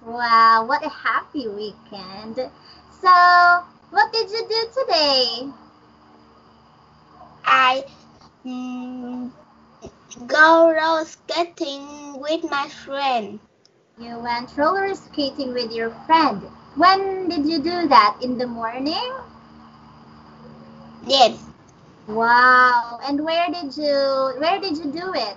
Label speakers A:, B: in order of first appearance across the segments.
A: Wow, what a happy weekend. So, what did you do today?
B: I mm, go roller skating with my friend.
A: You went roller skating with your friend. When did you do that? In the morning?
B: Yes,
A: Wow. And where did you do it?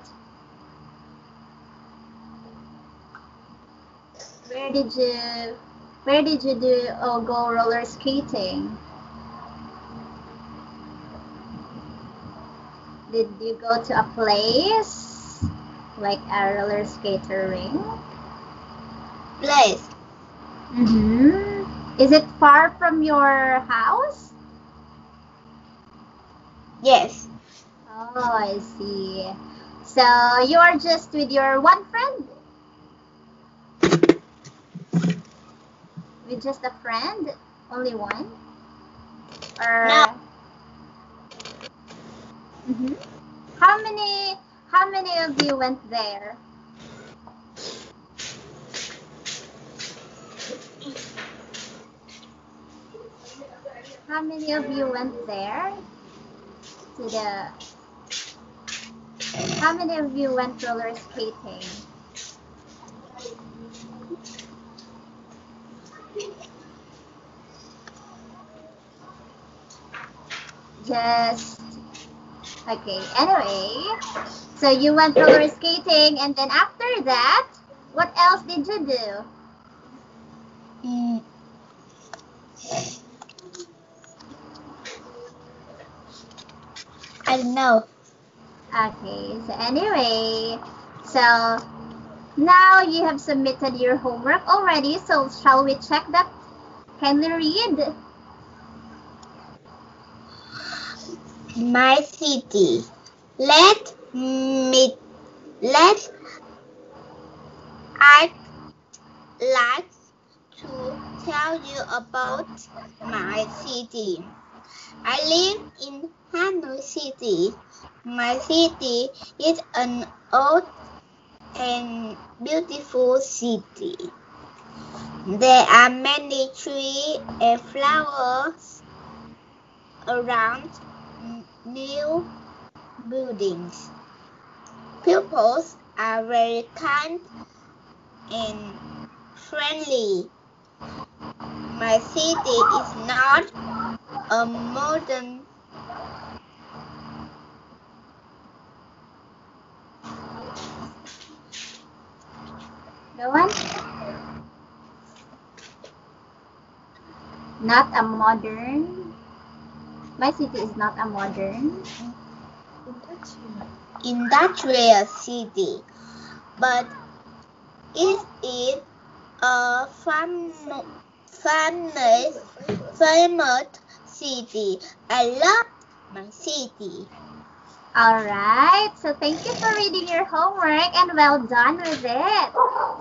A: Where did you where did you do go roller skating? Did you go to a place like a roller skater ring?
B: place.
A: Mm-hmm. Is it far from your house?
B: Yes,
A: Oh, I see. So you are just with your one friend? With just a friend? Only one?
B: no,
A: Or hmm how many of you went there? How many of you went there to the how many of you went roller skating? Just okay. Anyway, so you went roller skating and then after that, what else did you do?
B: mm, I don't know.
A: Okay, so anyway, so now you have submitted your homework already, so shall we check that? Kindly read.
B: My city. Let me let I like to tell you about my city. I live in Hanoi City. My city is an old and beautiful city. There are many trees and flowers around new buildings. Pupils are very kind and friendly. My city is not a modern
A: Go on. Not a modern. My city is not a modern.
B: industrial city, but it is a famous city. I love my city.
A: All right. So thank you for reading your homework and well done with it.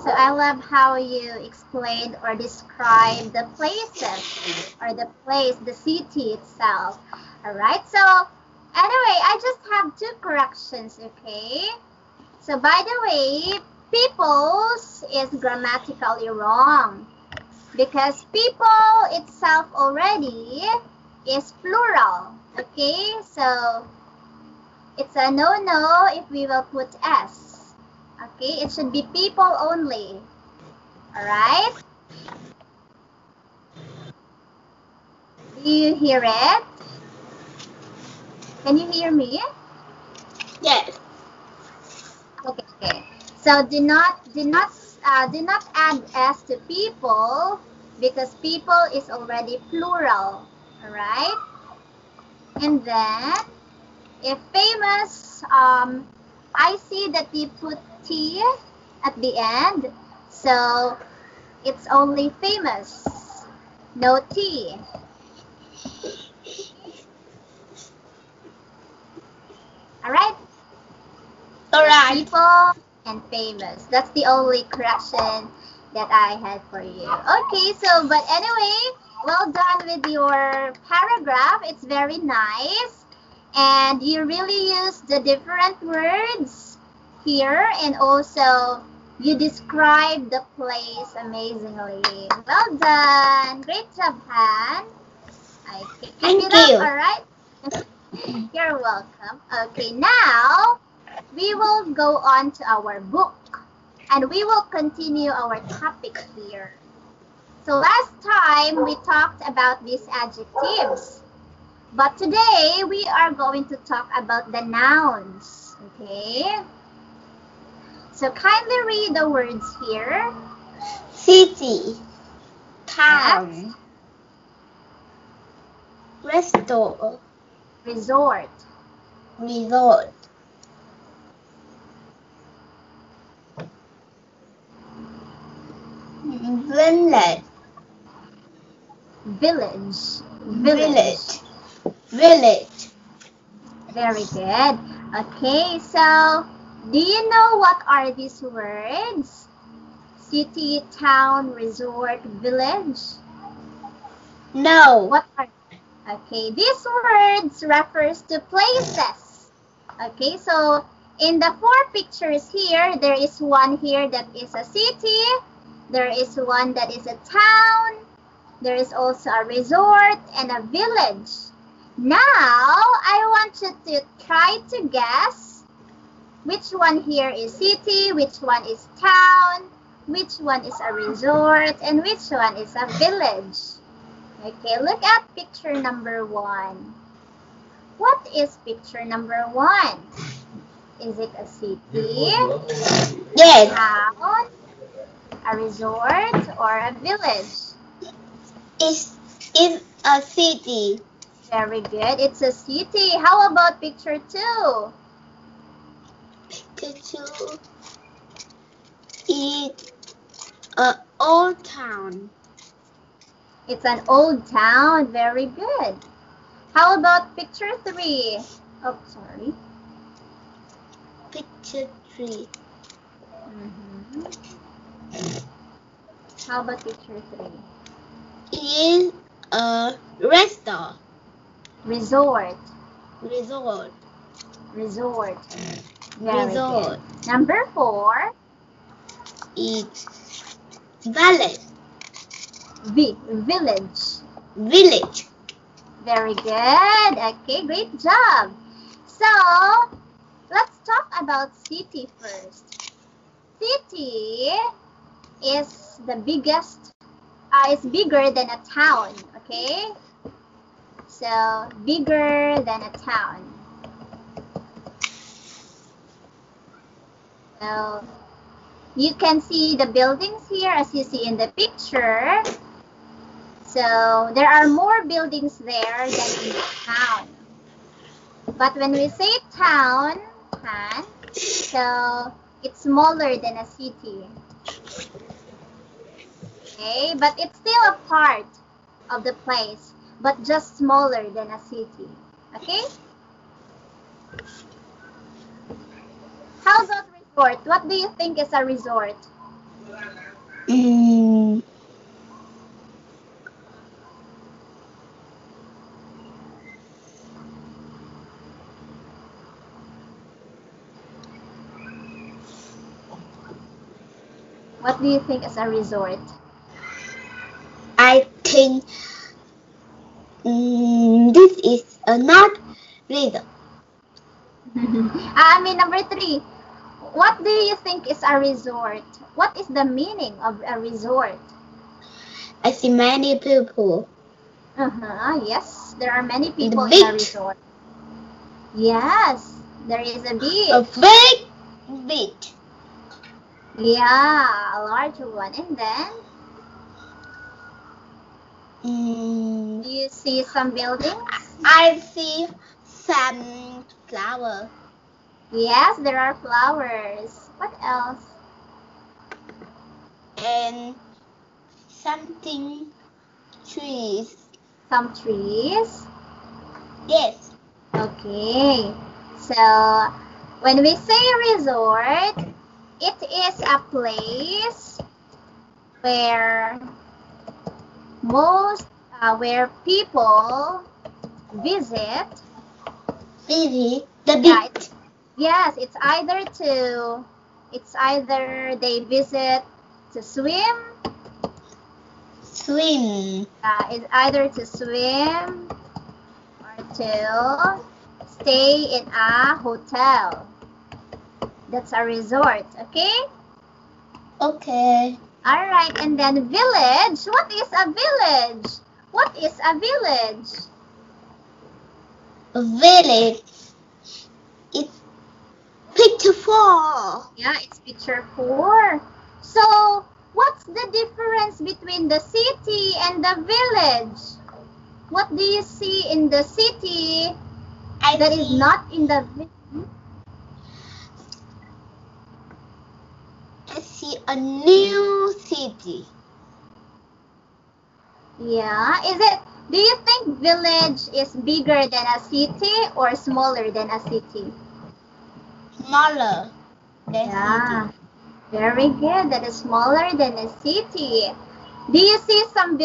A: So I love how you explained or described the places or the place, the city itself. All right. So anyway, I just have two corrections, okay? So by the way, peoples is grammatically wrong because people itself already is plural, okay? So it's a no-no if we will put S. Okay, it should be people only. Alright? Do you hear it? Can you hear me?
B: Yes,
A: Okay, okay. So do not add S to people because people is already plural. Alright? And then if famous, I see that you put T at the end. So it's only famous. No T. Alright?
B: all
A: So
B: right.
A: people and famous. That's the only correction that I had for you. Okay, so but anyway, well done with your paragraph. It's very nice. And you really use the different words here and also You described the place amazingly. Well done. Great job, Han. Okay, keep
B: Thank
A: it up,
B: you.
A: alright? You're welcome. Okay, now we will go on to our book and we will continue our topic here. So last time we talked about these adjectives, but today we are going to talk about the nouns. Okay? So kindly read the words here.
B: City, town, restaurant,
A: Resort,
B: resort, village,
A: village,
B: village, village.
A: Very good. Okay, so do you know what are these words? City, town, resort, village.
B: No.
A: What are Okay, these words refers to places. Okay, so in the four pictures here, there is one here that is a city, there is one that is a town, there is also a resort and a village. Now, I want you to try to guess which one here is city, which one is town, which one is a resort, and which one is a village. Okay, look at picture number 1. What is picture number 1? Is it a city,
B: Yes.
A: town, a resort, or a village?
B: It's a city.
A: Very good. It's a city. How about picture 2?
B: Picture 2 is a old town.
A: It's an old town. Very good. How about picture 3? Oh, sorry.
B: Picture 3
A: How about picture 3?
B: is a restaurant.
A: Resort.
B: Resort.
A: Resort. Very
B: Resort.
A: good. Number 4.
B: Is village.
A: Village.
B: Village.
A: Very good. Okay, great job. So, let's talk about city first. City is the biggest, is bigger than a town, okay? So, bigger than a town. So, you can see the buildings here as you see in the picture. So, there are more buildings there than in the town. But when we say town, so it's smaller than a city. Okay, but it's still a part of the place, but just smaller than a city. Okay? How about resort? What do you think is a resort? What do you think is a resort?
B: I think this is not resort.
A: I mean, number 3. What do you think is a resort? What is the meaning of a resort?
B: I see many people.
A: Yes, there are many people
B: The
A: in a
B: beach.
A: resort. Yes, there is a beach.
B: A big beach.
A: Yeah, a large one. And then, do you see some buildings?
B: I see some flower.
A: Yes, there are flowers. What else?
B: And something trees.
A: Some trees.
B: Yes.
A: Okay. So, when we say resort, it is a place where where people visit.
B: Visit the
A: Yeah,
B: beach.
A: yes, it's either to It's either they visit to swim.
B: Swim.
A: It's either to swim or to stay in a hotel. That's a resort, okay?
B: Okay.
A: All right, and then village. What is a village? What is a village?
B: A village. It's picture 4.
A: Yeah, it's picture 4. So, what's the difference between the city and the village? What do you see in the city that is not in the village?
B: I see a new city.
A: Yeah, do you think village is bigger than a city or smaller than a city?
B: Smaller than
A: Yeah,
B: city.
A: very good. That is smaller than a city. Do you see tall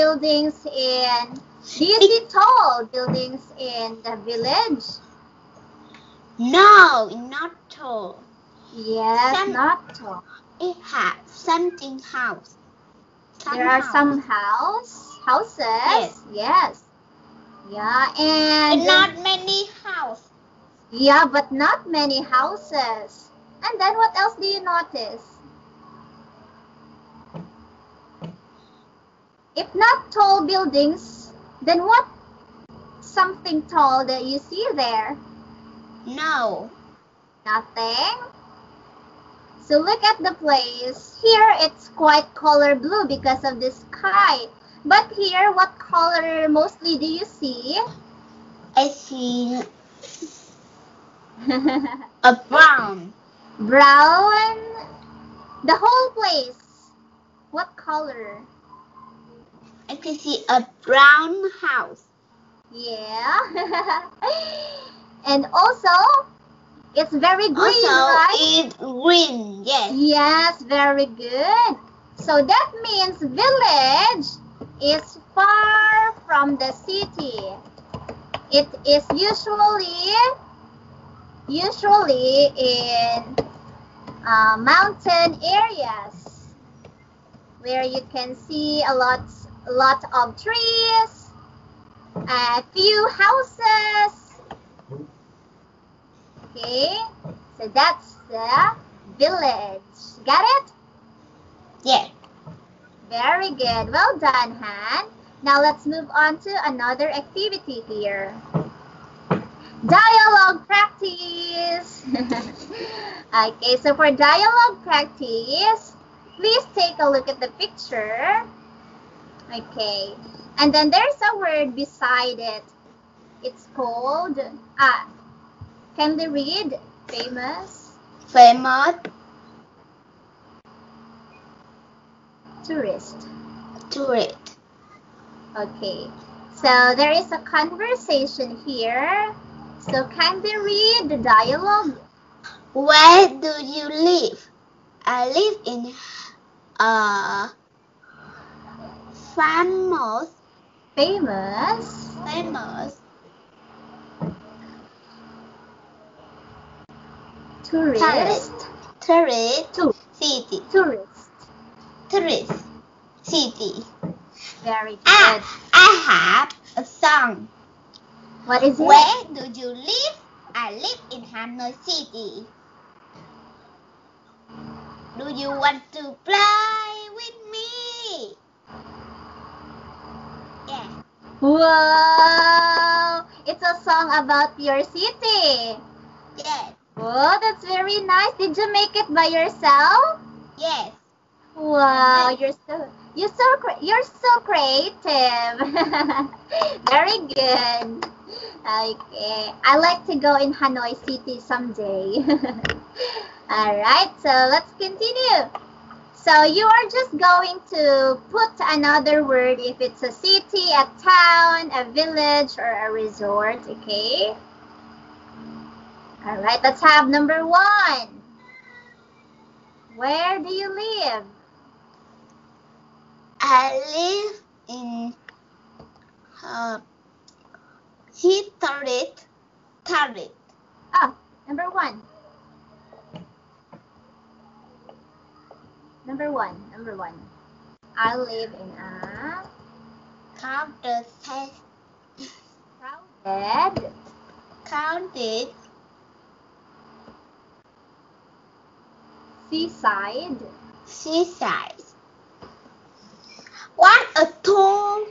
A: buildings in the village?
B: No, not tall.
A: Yes, not tall.
B: It has something house.
A: There are some houses. Yes. Yeah, and
B: not many house.
A: Yeah, but not many houses. And then what else do you notice? If not tall buildings, then what something tall that you see there?
B: No.
A: Nothing. So look at the place. Here it's quite color blue because of the sky. But here, what color mostly do you see?
B: I see a brown.
A: Brown. The whole place. What color?
B: I can see a brown house.
A: Yeah. And also, it's very green, right?
B: It's green, yes.
A: Yes, very good. So that means village is far from the city. It is usually in mountain areas where you can see a lot of trees, a few houses. Okay, so that's the village. Got it?
B: Yes.
A: Very good. Well done, Han. Now let's move on to another activity here. Dialogue practice. Okay, so for dialogue practice, please take a look at the picture. Okay, and then there's a word beside it. It's called, can they read? Famous.
B: Famous.
A: Tourist.
B: Tourist.
A: Okay, so there is a conversation here. So can they read the dialogue?
B: Where do you live? I live in a famous
A: tourist
B: city.
A: Tourist.
B: City.
A: Very good.
B: I have a song.
A: What is it?
B: Where do you live? I live in Hanoi City. Do you want to play with me? Yeah.
A: Wow! It's a song about your city.
B: Yes.
A: Oh, that's very nice. Did you make it by yourself?
B: Yes.
A: Wow, you're so creative. Very good. Okay, I like to go in Hanoi City someday. All right, so let's continue. So you are just going to put another word if it's a city, a town, a village, or a resort, okay? All right, let's have number 1. Where do you live?
B: I live in Tarit.
A: Oh, number 1. Number one. I live in a
B: crowded
A: seaside.
B: seaside. What a tall.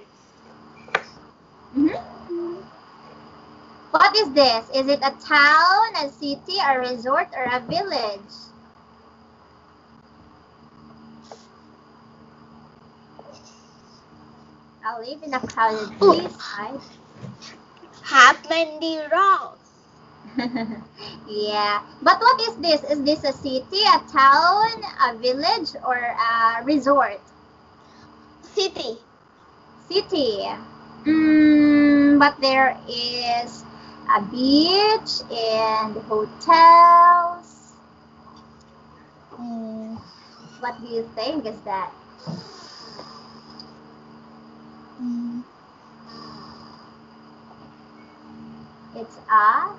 A: What is this? Is it a town, a city, a resort, or a village? I live in a crowded seaside.
B: Have many rocks.
A: Yeah. But what is this? Is this a city, a town, a village, or a resort?
B: City.
A: City. But there is a beach and hotels. What do you think is that? It's a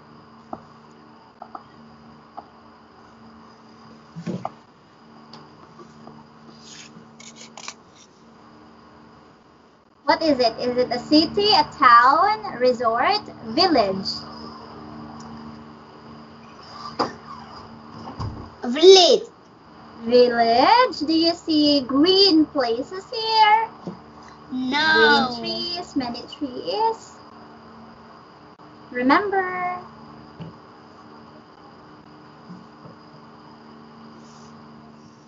A: what is it? Is it a city, a town, resort, village?
B: Village.
A: Village? Do you see green places here?
B: No.
A: Green trees, many trees. Remember?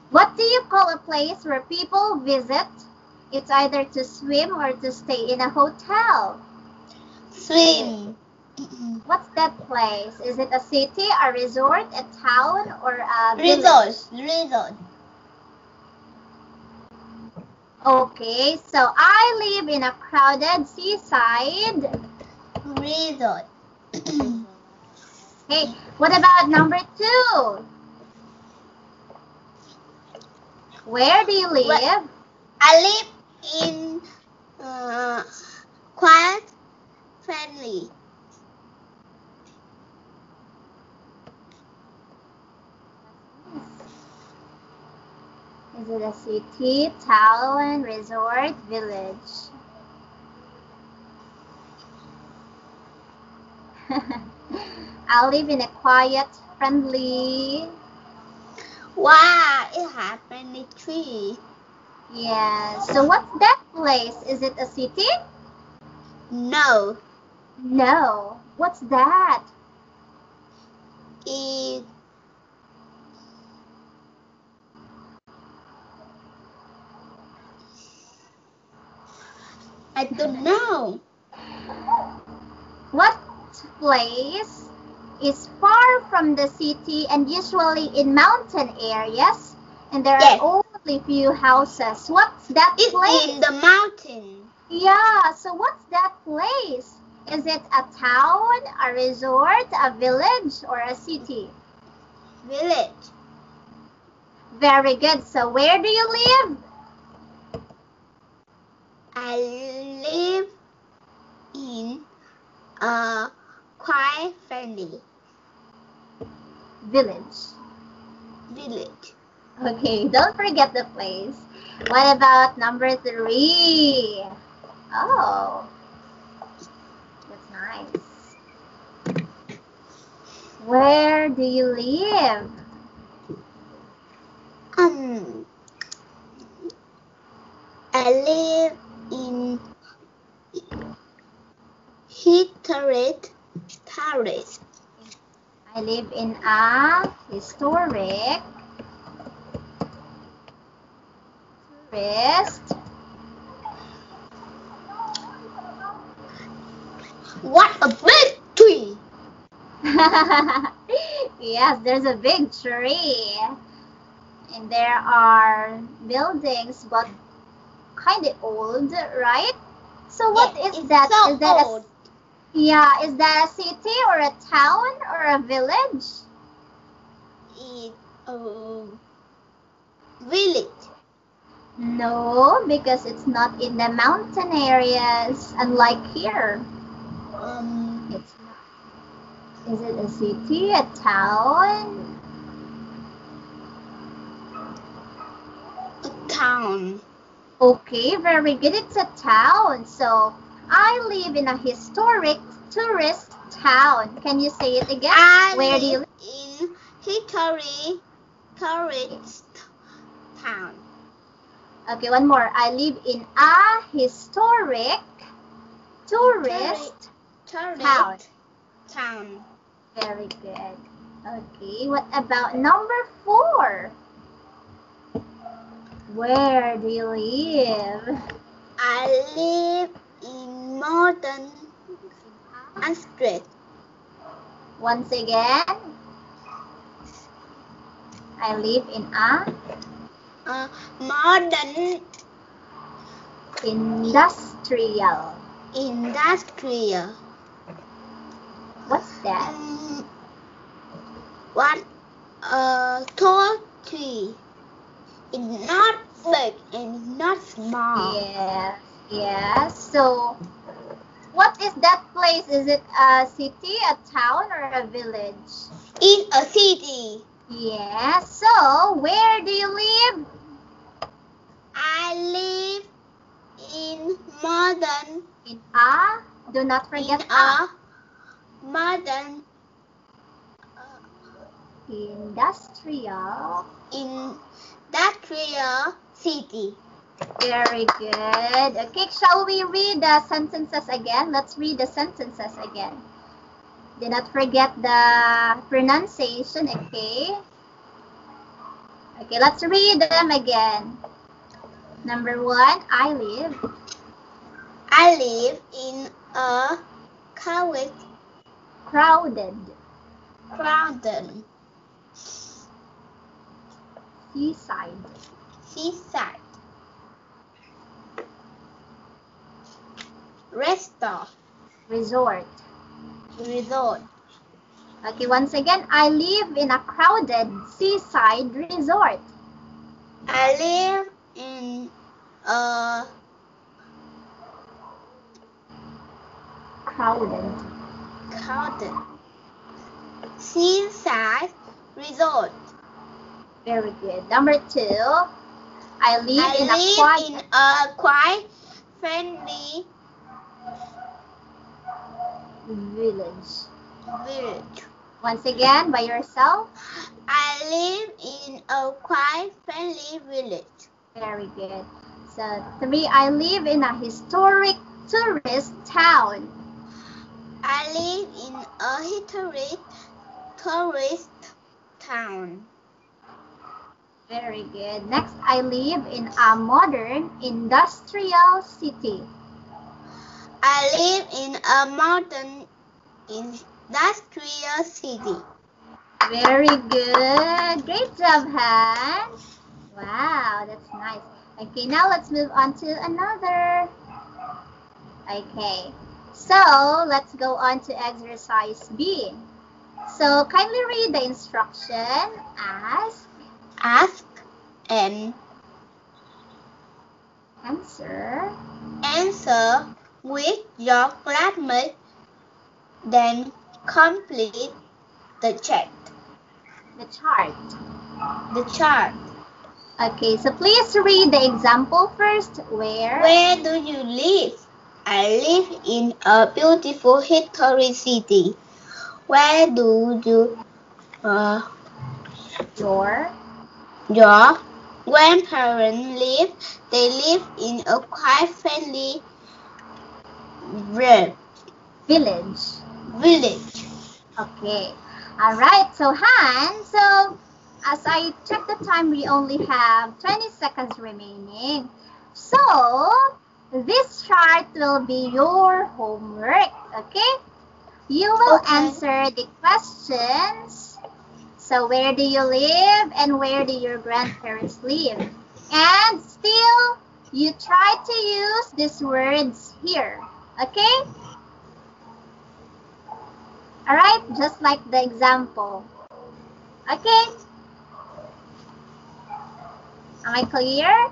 A: What do you call a place where people visit? It's either to swim or to stay in a hotel.
B: Swim.
A: What's that place? Is it a city, a resort, a town, or a village?
B: Resort.
A: Okay, so I live in a crowded seaside
B: Resort.
A: Okay, what about number 2? Where do you live?
B: I live in quiet, friendly.
A: Is it a city, town, resort, village? I live in a quiet, friendly.
B: Wow, it has many trees.
A: Yeah, so what's that place? Is it a city?
B: No.
A: No. What's that?
B: I don't know.
A: What place is far from the city and usually in mountain areas and there are only few houses? What's that place?
B: It's in the mountain.
A: Yeah, so what's that place? Is it a town, a resort, a village, or a city?
B: Village.
A: Very good. So where do you live?
B: I live in a quiet, friendly
A: Village. Okay, don't forget the place. What about number 3? Oh, that's nice. Where do you live?
B: I live in historic Paris.
A: I live in a historic tourist.
B: What a big tree!
A: Yes, there's a big tree. And there are buildings, but kind of old, right? So what is that?
B: So
A: is that
B: old.
A: is that a city or a town or a village?
B: It's a village.
A: No, because it's not in the mountain areas, unlike here. It's not. Is it a city, a town?
B: Town.
A: Okay, very good. It's a town. So, I live in a historic tourist town. Can you say it again? Where do you
B: live in historic tourist town.
A: Okay, one more. I live in a historic tourist town. Very good. Okay, what about number 4? Where do you live?
B: I live in modern street.
A: Once again, I live in a
B: modern
A: industrial. What's that? Tall
B: tree. It's not big and not small.
A: Yes. So, what is that place? Is it a city, a town, or a village?
B: It's a city.
A: Yes. So, where do you live?
B: I live in modern.
A: Do not forget
B: modern
A: industrial
B: city.
A: Very good. Okay, shall we read the sentences again? Let's read the sentences again. Do not forget the pronunciation, okay? Okay, let's read them again. Number 1, I live
B: in a crowded seaside resort.
A: Okay, once again, I live in a crowded seaside resort.
B: I live in a
A: crowded
B: seaside resort.
A: Very good. Number 2, I live in
B: a quiet, friendly
A: village.
B: Once
A: again, by yourself.
B: I live in a quiet, friendly village.
A: Very good. So 3, I live in a historic tourist town.
B: I live in a historic tourist town.
A: Very good. Next, I live in a modern industrial city.
B: I live in a modern industrial city.
A: Very good. Great job, Han. Wow, that's nice. Okay, now let's move on to another. Okay, so let's go on to exercise B. So kindly read the instruction.
B: Ask and
A: answer
B: with your classmate, then complete the chart.
A: Okay, so please read the example first.
B: Where do you live? I live in a beautiful historic city. Where do you your grandparents live? They live in a quiet, friendly village.
A: Okay. All right. So Han, so as I check the time, we only have 20 seconds remaining. So this chart will be your homework. Okay. You will answer the questions. So where do you live and where do your grandparents live? And still, you try to use these words here. Okay? Alright, just like the example. Okay? Am I clear?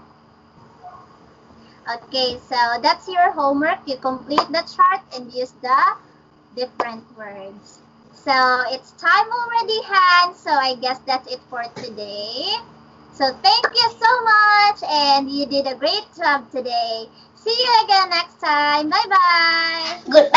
A: Okay, so that's your homework. You complete the chart and use the different words. So it's time already, Han. So I guess that's it for today. So thank you so much, and you did a great job today. See you again next time. Bye bye.
B: Good